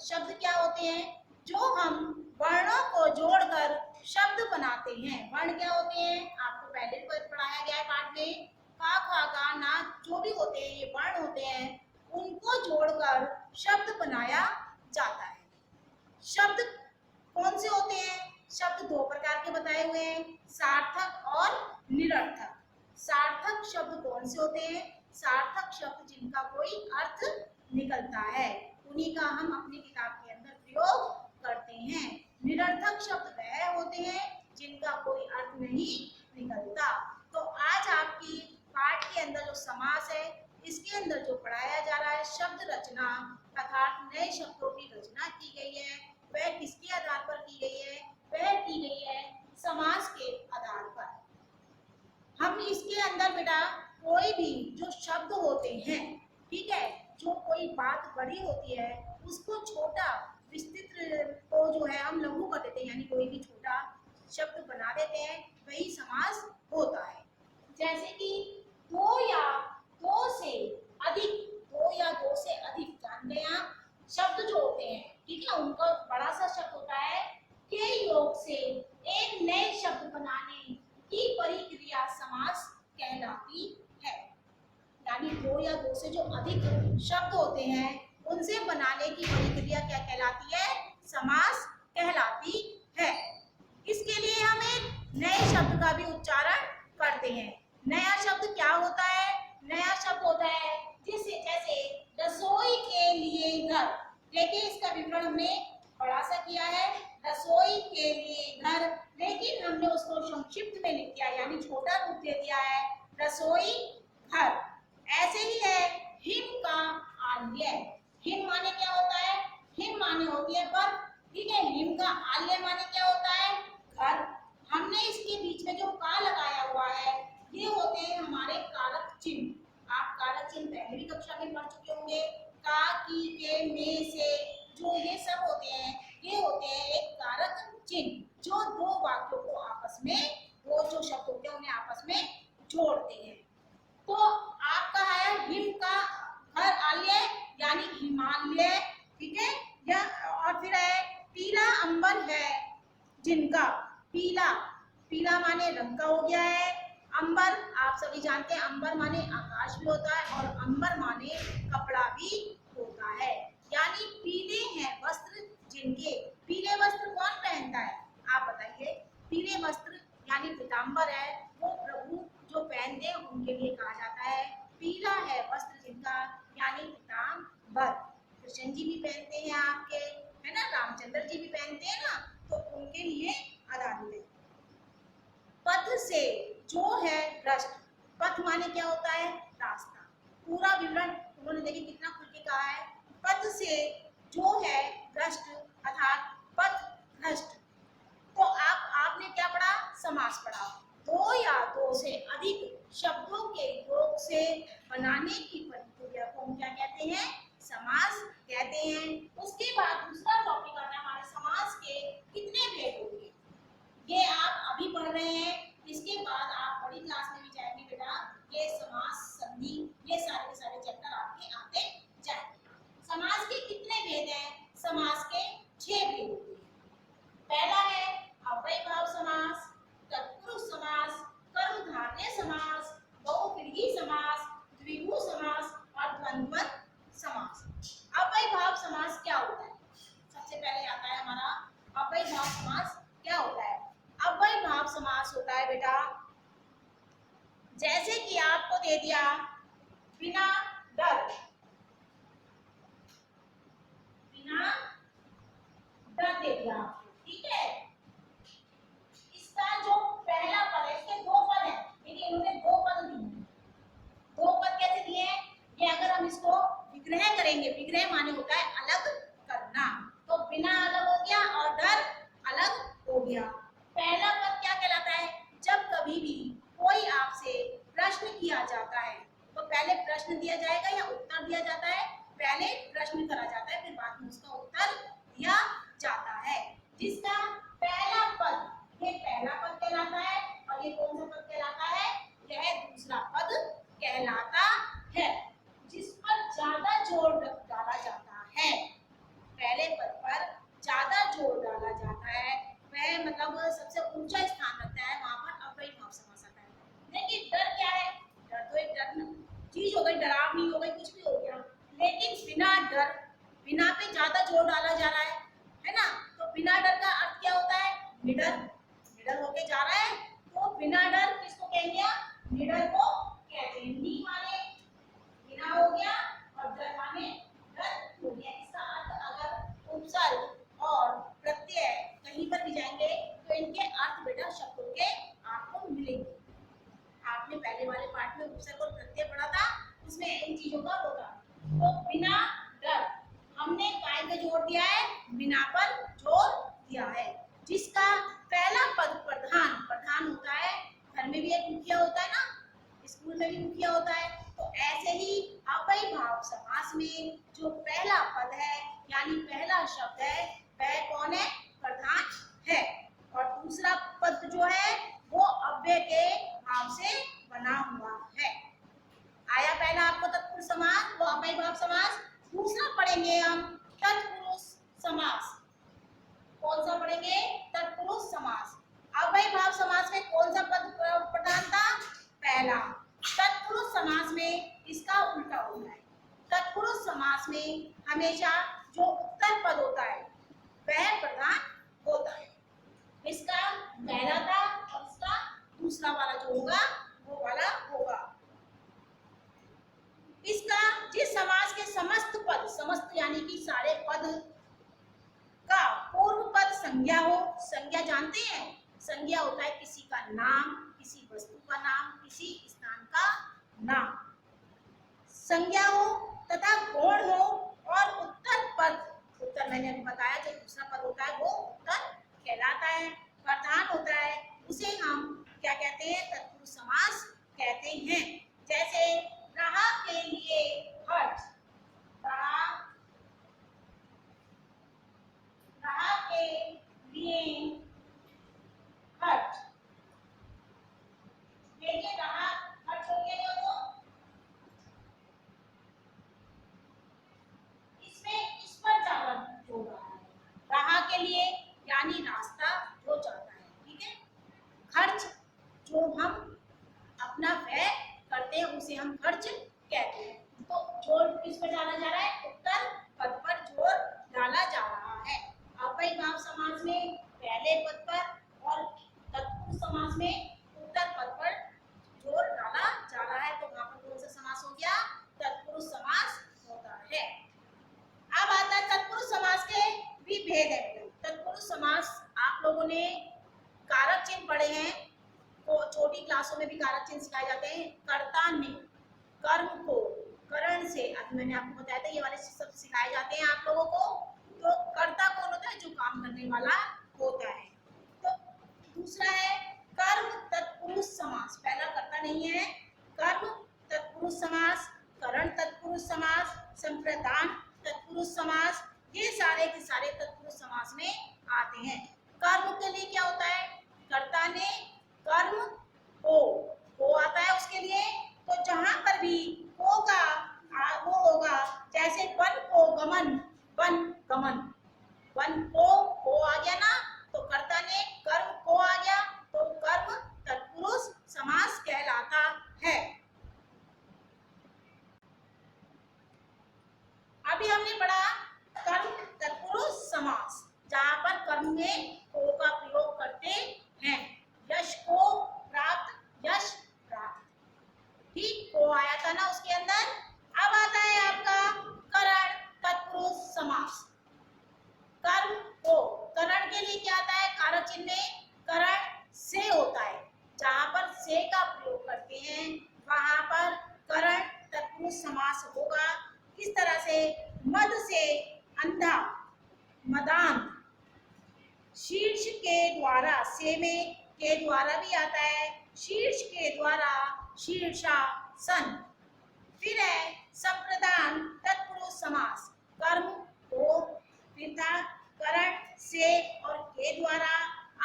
शब्द क्या होते हैं? जो हम वर्णों को जोड़कर शब्द बनाते हैं। वर्ण क्या होते हैं? आपको पहले भी पढ़ाया गया है पाठ में। का, खा, गा, ना जो भी होते हैं ये वर्ण होते हैं, उनको जोड़कर शब्द बनाया जाता है। शब्द कौन से होते हैं? शब्द दो प्रकार के बताए हुए हैं, सार्थक और निरर्थक। सार्थक शब्द कौन से होते हैं? सार्थक शब्द जिनका कोई अर्थ निकलता है, उन्हीं का हम अपनी किताब के अंदर प्रयोग करते हैं। निरर्थक शब्द वह होते हैं जिनका कोई अर्थ नहीं निकलता। तो आज आपकी पाठ के अंदर जो समास है, इसके अंदर जो पढ़ाया जा रहा है शब्द रचना अर्थात नए शब्दों की रचना की गई है, वह किसके आधार पर की गई है? वह की गई है समास के आधार पर। हम इसके अंदर बेटा कोई भी जो शब्द होते हैं, ठीक है, जो कोई बात बड़ी होती है उसको छोटा विस्तृत को जो है हम लघु कर देते हैं, यानी कोई भी छोटा शब्द बना देते हैं, वही समास होता है। जैसे कि दो या दो से अधिक, दो या दो से अधिक जान गए आप। शब्द जो होते हैं, ठीक है, उनका बड़ा सा शब्द होता है के योग से एक नए शब्द बनाने की प्रक्रिया समास कहलाती है। यानी दो या दो से जो अधिक शब्द होते हैं उनसे बनाने की प्रक्रिया क्या कहलाती है? समास कहलाती है। इसके लिए हम एक नए शब्द का भी उच्चारण करते हैं। नया शब्द क्या होता है? नया शब्द होता है जैसे रसोई के लिए घर। देखिए इसका विवरण हमने बड़ा सा किया है, रसोई के लिए घर, लेकिन हमने उसको संक्षिप्त में लिख दिया, यानी छोटा रूप दे दिया है, रसोई घर। ऐसे ही है हिम का आल्य। हिम माने क्या होता है? हिम माने होती है बर्फ, ठीक है। हिम का आल्य माने क्या होता है? घर। हमने इसके बीच में जो का लगाया हुआ है ये होते हैं हमारे कारक चिन्ह। आप कारक चिन्ह पहले भी कक्षा में पढ़ चुके होंगे। का, की, के, में, से, जो ये सब होते हैं, ये होते हैं एक कारक चिन्ह जो दो वाक्यों को आपस में, वो जो शब्द होते हैं उन्हें आपस में जोड़ते हैं। तो आपका है हिम का घर आल्य यानी हिमालय, ठीक है। या और फिर है पीला अंबर है जिनका, पीला, पीला माने रंग का हो गया है। अंबर आप सभी जानते हैं, अंबर माने आकाश भी होता है और अंबर माने कपड़ा भी होता है। यानी पीले हैं वस्त्र जिनके। पीले वस्त्र कौन पहनता है? आप बताइए। पीले वस्त्र यानी पीताम्बर है, वो प्रभु जो पहनते हैं उनके लिए कहा जाता है पीला है वस्त्र जिनका, यानी पीताम्बर। कृष्ण जी भी पहनते हैं आपके, है ना, रामचंद्र जी भी पहनते हैं ना, तो उनके लिए आधारित है। पथ से जो है भ्रष्ट, पथ माने क्या होता है? रास्ता। पूरा विवरण उन्होंने देखिए कितना खुल के कहा है। पथ से जो है भ्रष्ट अर्थात पथ भ्रष्ट। तो आपने क्या पढ़ा? समास पढ़ा। दो या दो से अधिक शब्दों के योग से बनाने की प्रक्रिया को हम क्या कहते हैं? समास कहते हैं। उसके बाद दूसरा टॉपिक आता है हमारे समास के कितने भेद होंगे, ये आप अभी पढ़ रहे हैं। इसके बाद आप बड़ी क्लास में भी जाएंगे बेटा, ये समास, संधि, ये सारे के सारे चैप्टर आपके आते जाएंगे। समास के कितने भेद हैं? समास के 6 भेद होते हैं। पहला है अव्ययीभाव समास, तत्पुरुष समास, कर्मधारय समास, बहुव्रीहि समास, द्विगु समास और द्वंद्व समास। अव्ययीभाव समास क्या होता है? सबसे पहले आता है हमारा अव्ययीभाव समास क्या होता है? अव्ययीभाव समास होता है बेटा, जैसे कि आपको दे दिया बिना डर, बिना डर दे दिया आपको, ठीक है। इसका जो पहला पद है, इसके दो पद हैं, देखिए इन्होंने दो पद दिए। दो पद कैसे दिए? ये अगर हम इसको विग्रह करेंगे, विग्रह माने होता है अलग करना, तो बिना अलग हो गया और डर अलग हो गया। पहला पद क्या कहलाता है? जब कभी भी कोई आपसे प्रश्न किया जाता है तो पहले प्रश्न दिया जाएगा या उत्तर दिया जाता है? पहले प्रश्न करा जाता है, फिर बाद में उसका उत्तर दिया जाता है। जिसका पहला पद, ये पहला पद कहलाता है और ये कौन सा पद कहलाता है? यह दूसरा पद कहलाता है, जिस पर ज्यादा जोर डाला जाता है। पहले शब्द है वह कौन है? प्रधान है। और दूसरा पद जो है वो अव्यय के भाव से बना हुआ है। आया पहला आपको तत्पुरुष समास, वो अव्ययी भाव समास। दूसरा पढ़ेंगे हम तत्पुरुष समास। कौन सा पढ़ेंगे? तत्पुरुष समास। अव्ययी भाव समास में कौन सा पद प्रधान था? पहला। तत्पुरुष समास में इसका उल्टा होता है। तत्पुरुष समास में हमेशा जो उत्तर पद होता है वह प्रधान होता है। इसका पहला था और इसका दूसरा वाला जो होगा वो वाला होगा। इसका जिस समास के समस्त पद, समस्त यानी कि सारे पद का पूर्व पद संज्ञा हो। संज्ञा जानते हैं? संज्ञा होता है किसी का नाम, किसी वस्तु का नाम, किसी स्थान का नाम। संज्ञा हो तथा गौण हो और उत्तर पद, उत्तर मैंने अभी बताया जो दूसरा पद होता है वो उत्तर कहलाता है, प्रधान होता है। उसे हम क्या कहते हैं? तत्पुरुष समास कहते हैं। जैसे रहा के लिए हट, रहा के लिए हट, देखिए रहा हट हो गया तो इसमें इस पर ज्यादा जोर रहा है। रहा के लिए यानी रास्ता जो जाता है, ठीक है। खर्च जो हम अपना व्यय करते हैं उसे हम खर्च कहते हैं। तो जोर किस पर डाला जा रहा है? उत्तर पद पर जोर डाला जा रहा है। अव्ययी भाव समास में पहले पद पर और तत्पुरुष समास में उत्तर पद पर जोर डाला जा रहा है। तो वहां पर कौन सा समास हो गया? तत्पुरुष समास होता है। अब आता है तत्पुरुष समास के भी भेद है। तत्पुरुष समास आप लोगों ने कारक चिन्ह पढ़े हैं, तो छोटी क्लासों में भी कारक चिन्ह सिखाए जाते हैं। कर्ता ने कर्म को करण से, अभी मैंने आपको बताया था ये वाले सब सिखाए जाते हैं आप लोगों को। तो कर्ता कौन होता है? जो काम करने वाला होता है। तो दूसरा है कर्म तत्पुरुष समास। पहला कर्ता नहीं है, कर्म तत्पुरुष समास, करण तत्पुरुष समास, संप्रदान तत्पुरुष समास, ये सारे के सारे तत्पुरुष समास में आते हैं। कर्म के लिए क्या होता है? कर्ता ने कर्म को आता है उसके लिए। तो जहां पर भी होगा वो होगा, जैसे वन को गमन, वन गमन, वन को आ गया ना, तो कर्ता ने कर्म को आ गया, तो कर्म तत्पुरुष समास कहलाता है। अभी हमने पढ़ा कर्म तत्पुरुष समास, जहां पर कर्म में को का प्रयोग करते हैं। यश को प्राप्त, यश प्राप्त, ठीक, को आया था ना उसके अंदर। अब आता है आपका करण तत्पुरुष समास। कर्म को, करण के लिए क्या आता है? कारक चिन्ह में करण से होता है। जहां पर से का प्रयोग करते हैं वहां पर करण तत्पुरुष समास होगा। किस तरह से? मद से अंधा, मदान, शीर्ष के द्वारा, से में के द्वारा भी आता है, शीर्ष के द्वारा, शीर्षासन। फिर है संप्रदान तत्पुरुष समास। कर्म को, फिर था करण से और के द्वारा।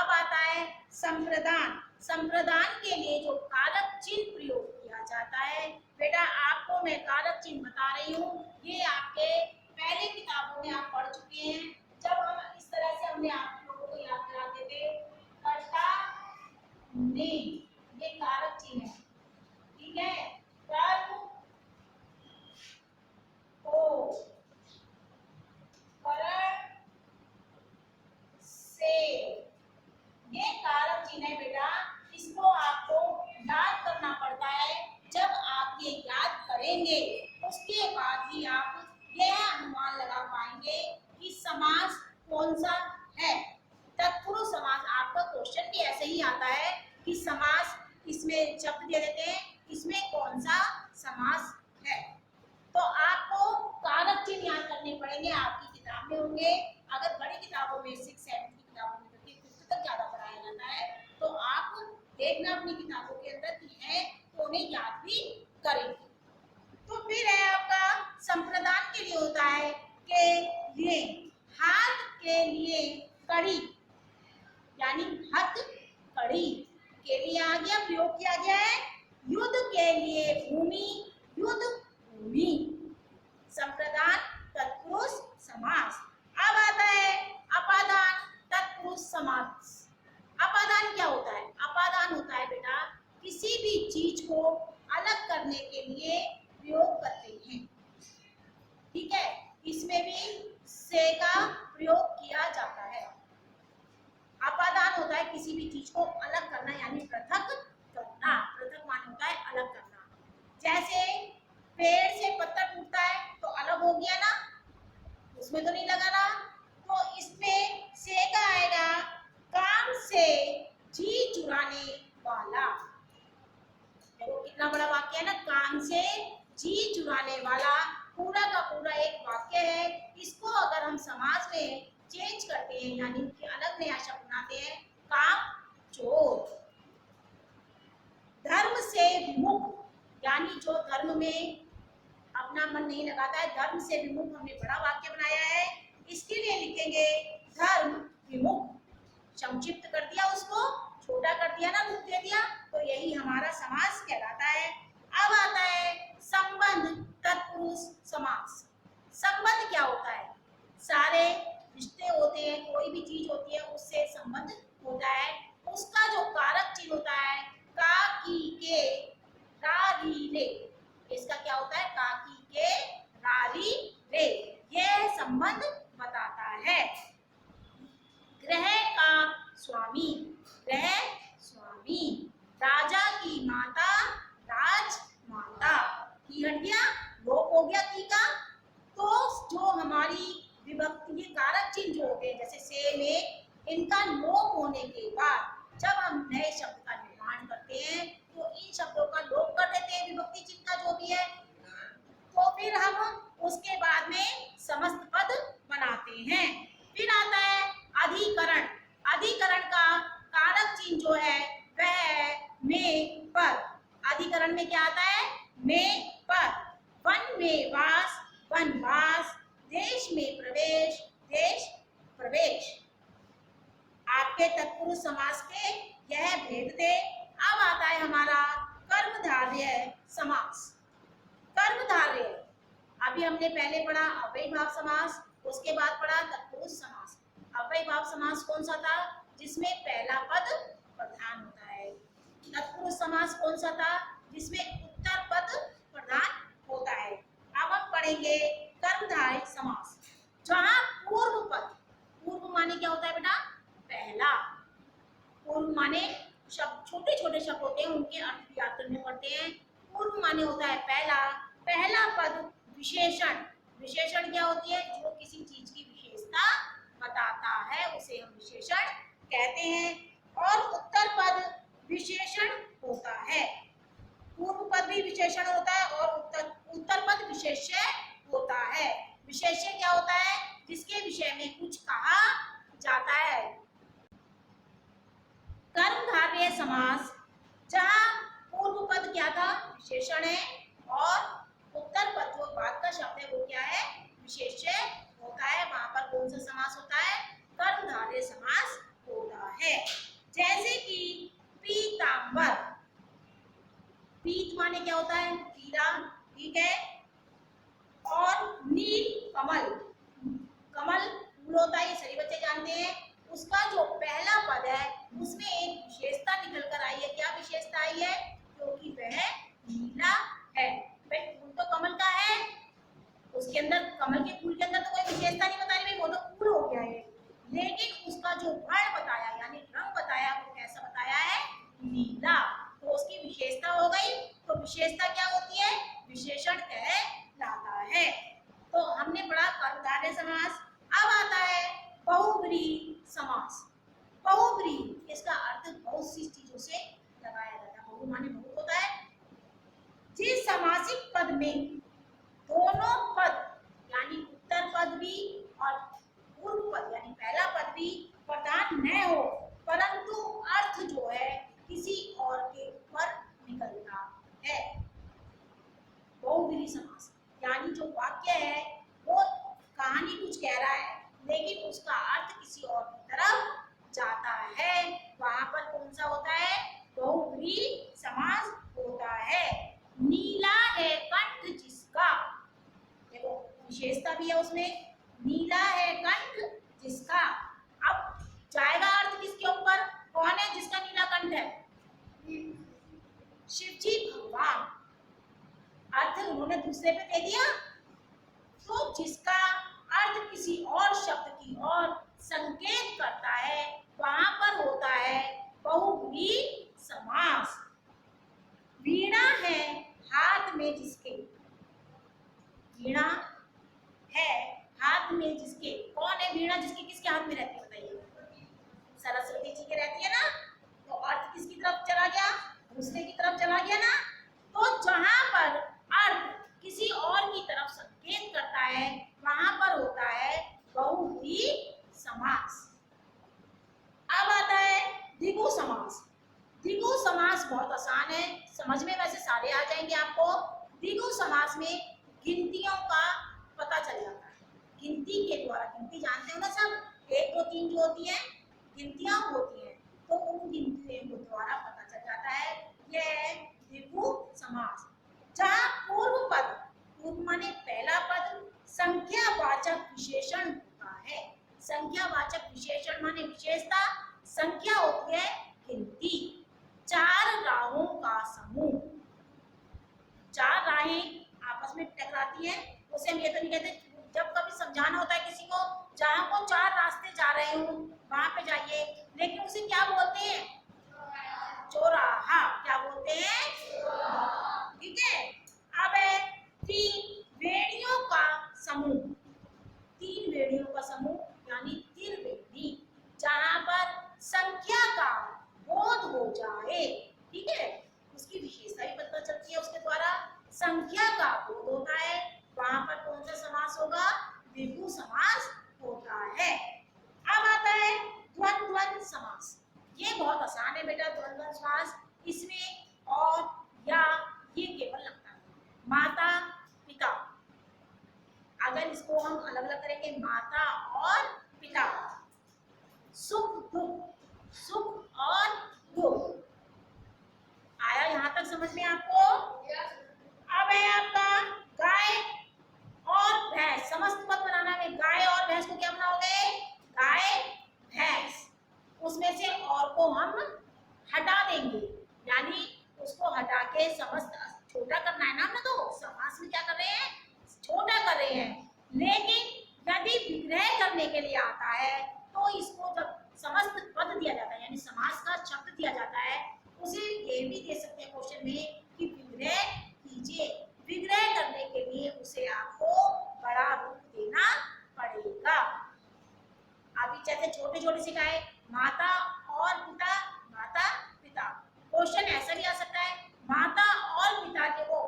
अब आता है संप्रदान। संप्रदान के लिए जो कारक चिन्ह प्रयोग किया जाता है, बेटा आपको मैं कारक चिन्ह बता रही हूँ, ये आपके पहले किताबों में आप पढ़ चुके हैं। जब हम इस तरह से हमने आप लोगों को याद कराते थे, कर्ता ने, ये कारक चिन्ह है, ठीक है। कर्म को, करण से, ये कारक चिन्ह है बेटा। इसको आपको याद करना पड़ता है। जब आप ये याद करेंगे उसके बाद ही आप यह अनुमान लगा पाएंगे कि समास कौन सा है। तत्पुरुष समास, आपका क्वेश्चन भी ऐसे ही आता है कि समास, इसमें शब्द दे देते हैं, इसमें कौन सा समास है। तो आपको कारक चिन्ह याद करने पड़ेंगे, आपकी किताब में होंगे। अगर बड़ी किताबों में 6, 7 की किताबों में तक ज्यादा पढ़ाया जाता है, तो आप देखना अपनी किताबों के अंदर कि है तो उन्हें याद भी करेंगे। तो फिर है आपका संप्रदान के लिए होता है के लिए, हाथ के लिए कड़ी यानी हथकड़ी के लिए आ गया, प्रयोग किया गया है। युद्ध के लिए भूमि, युद्ध भूमि। संप्रदान तत्पुरुष समास। अब आता है अपादान तत्पुरुष समास। अपादान क्या होता है? अपादान होता है बेटा किसी भी चीज को अलग करने के लिए प्रयोग करते हैं, ठीक है। इसमें भी से का प्रयोग किया जाता है। अपादान होता है किसी भी चीज को अलग करना यानी पृथक करना। पृथक माने होता है अलग करना। जैसे पेड़ से पत्ता टूटता है तो अलग हो गया ना, उसमें तो नहीं लगा ना, तो इसमें से का आएगा काम से जी चुराने वाला। देखो कितना बड़ा वाक्य है ना, काम से जी चुराने वाला पूरा का पूरा एक वाक्य है। इसको अगर हम समास में चेंज करते हैं यानी कि अलग नया शब्द बनाते हैं, काम चोर। धर्म से विमुख यानी जो धर्म में अपना मन नहीं लगाता है, धर्म से विमुख हमने बड़ा वाक्य बनाया है। इसके लिए लिखेंगे धर्म विमुख। संक्षिप्त कर दिया, उसको छोटा कर दिया ना, रूप दे दिया, तो यही हमारा समास कहलाता है। अब आता है संबंध तत्पुरुष समास। संबंध क्या होता है? सारे रिश्ते होते हैं, कोई भी चीज होती है उससे संबंध होता है। उसका जो कारक चिन्ह होता है का, की, के, रा, री, रे, इसका क्या होता है? का, की, के, रा, री, रे, यह संबंध बताता है। ग्रह का स्वामी, ग्रह स्वामी। राजा की माता, राजमाता। की हट गया, लोप हो गया की का। तो जो हमारी विभक्ति के कारक चिन्ह जो होते हैं जैसे से में, इनका लोप होने के बाद जब हम नए शब्द का निर्माण करते हैं तो इन शब्दों का लोप कर देते हैं, विभक्ति चिन्ह का जो भी है, तो फिर हम उसके बाद में समस्त पद बनाते हैं। फिर आता है अधिकरण। अधिकरण का कारक चिन्ह जो है वह है में पर। अधिकरण में क्या आता है? में पर। वन में वास, वनवास। देश में प्रवेश, देश प्रवेश। आपके तत्पुरुष समास के यह भेद थे। अब आता है हमारा कर्मधारय समास। कर्मधारय अभी हमने पहले पढ़ा अव्ययीभाव समास, उसके बाद पढ़ा तत्पुरुष समास। अव्ययीभाव समास कौन सा था? जिसमें पहला पद प्रधान होता है। तत्पुरुष समास कौन सा था? जिसमें उत्तर पद प्रधान होता है। अब हम पढ़ेंगे कर्मधारय समास, जहां पूर्व पद, पूर्व माने क्या होता है बेटा? पहला। पूर्व माने शब्द, छोटे छोटे शब्द होते हैं, उनके अर्थ भी व्याकरण में पढ़ते हैं। पूर्व माने होता है पहला। पहला पद विशेषण। विशेषण क्या होती है? जो किसी चीज की विशेषता बताता है उसे हम विशेषण कहते हैं। और उत्तर पद विशेषण होता है। पूर्व पद भी विशेषण होता है और उत्तर पद विशेष्य होता है। विशेष्य क्या होता है? जिसके विषय में कुछ कहा जाता है। कर्मधारय समास, जहां पूर्व पद क्या था? विशेषण है, और उत्तर पद जो बाद का शब्द है वो क्या है? विशेष्य होता है। वहां पर कौन सा समास होता है? कर्मधारय समास होता है। जैसे कि पीतांबर। पीत माने क्या होता है? पीला, ठीक है। और नील कमल, कमल फूल होता है, ये सभी बच्चे जानते हैं। उसका जो पहला पद है उसमें एक विशेषता निकल कर आई है। क्या विशेषता आई है? क्योंकि वह नीला है। भाई फूल तो कमल का है, उसके अंदर, कमल के फूल के अंदर तो कोई विशेषता नहीं बता रही, वो तो फूल हो गया है। लेकिन उसका जो वर्ण बताया यानी रंग बताया वो कैसा बताया है? नीला। तो उसकी विशेषता हो गई। तो विशेषता क्या होती है? विशेषण कहलाता है। तो हमने पढ़ा कर्मधारय समास। अब आता है बहुव्रीहि समास। बहुव्रीहि इसका अर्थ बहुत सी चीजों से लगाया जाता है। बहु माने बहुत होता है। जिस समासिक पद में दोनों पद यानी उत्तर पद भी और पूर्व पद यानी पहला पद भी प्रधान न हो, परंतु अर्थ जो है किसी और के ऊपर निकलता है। बहुव्रीहि समास यानी जो वाक्य है वो कहानी कुछ कह रहा है लेकिन उसका उसका अर्थ किसी और की तरफ जाता है, वहां पर कौन सा होता है? बहुव्रीहि समास होता है। नीला है कंठ जिसका, देखो विशेषता भी है उसमें, नीला है कंठ जिसका। अब जाएगा अर्थ किसके ऊपर? कौन है जिसका नीला कंठ है? शिवजी भगवान। अर्थ उन्होंने दूसरे पे दे दिया, तो जिसका अर्थ किसी और शब्द की ओर संकेत करता है वहां पर होता है बहुव्रीहि समास। वीणा है हाथ में जिसके, वीणा है हाथ में जिसके, कौन है वीणा जिसके, किसके हाथ में रहती है बताइए? सरस्वती जी के रहती है ना। तो अर्थ किसकी तरफ चला गया? दूसरे की तरफ चला गया ना। तो जहां पर अर्थ किसी और की तरफ संकेत करता है वहां पर होता है बहुव्रीहि समास। अब आता है द्विगु समास। द्विगु समास बहुत आसान है, समझ में वैसे सारे आ जाएंगे आपको। द्विगु समास में गिनतियों का पता चल जाता है, गिनती के द्वारा, गिनती जानते हो ना सब, 1 2 3 जो होती है गिनतियां होती हैं, तो उन गिनतियों के द्वारा पता चल जाता है। यह द्विगु समास। जहां पूर्व पद, पूर्व माने पहला पद, संख्यावाचक विशेषण होता है। संख्यावाचक विशेषण माने विशेषता, संख्या होती है गिनती। 4 राहों का समूह, 4 राहें आपस में टकराती हैं, उसे हम ये तो नहीं कहते, जब कभी समझाना होता है किसी को, जहां को 4 रास्ते जा रहे हो वहां पे जाइए, लेकिन उसे क्या बोलते हैं? चौराहा। क्या बोलते हैं? ठीक है। अब है 3 वेणियों का समूह, 3 वेणियों का समूह यानी त्रिवेणी, जहां पर संख्या का बोध हो जाए। ठीक है, उसकी विशेषता भी पता चलती है उसके द्वारा। संख्या का बोध होता है, वहां पर कौन सा समास होगा? द्विगु समास होता है। अब आता है द्वंद्व समास। ये बहुत आसान है बेटा द्वंद्व समास। इसमें और या ये केवल लगता है। माता पिता, अगर इसको हम अलग अलग करेंगे, माता और पिता, सुख दुख, सुख और दुख। आया यहां तक समझ में आपको? अब है आपका गाय और भैंस। समस्त पद बनाना है, गाय और भैंस को क्या बनाओगे? गाय भैंस। उसमें से और को हम हटा देंगे, यानी उसको हटा के समस्त छोटा करना है ना हमने, तो समास में क्या कर रहे हैं? छोटा कर रहे हैं। लेकिन यदि विग्रह करने के लिए आता है तो इसको जब समस्त पद दिया जाता है यानी समास का शब्द दिया जाता है, उसे ये भी दे सकते हैं क्वेश्चन में कि विग्रह कीजिए। विग्रह करने के लिए उसे आपको बड़ा रूप देना पड़ेगा। अभी जैसे छोटे छोटे सिखाए, माता और पिता, माता पिता। क्वेश्चन ऐसा भी आ सकता है, माता और पिता के वो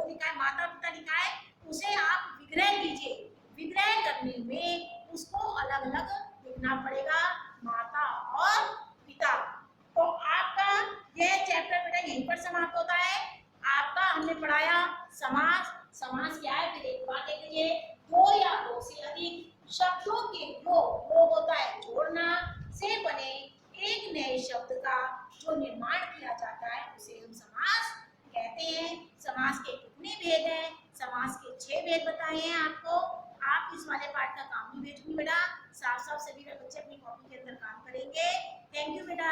लिखा है, माता पिता लिखा है, उसे आप विग्रह कीजिए। विग्रह करने में उसको अलग अलग लिखना पड़ेगा, माता और पिता। तो आपका यह चैप्टर बेटा यहीं पर समाप्त होता है। आपका हमने पढ़ाया समास। समास क्या है फिर एक बार देख लीजिए, 2 या 2 से अधिक शब्दों के योग होता है जोड़ना से बने एक नए शब्द का जो निर्माण किया जाता है उसे हम समास कहते हैं। समास के कितने भेद हैं? समास के 6 भेद बताए हैं आपको। आप इस वाले पाठ का काम भी भेजूंगी बेटा, साफ साफ सभी बच्चे अपनी कॉपी के अंदर काम करेंगे। थैंक यू बेटा।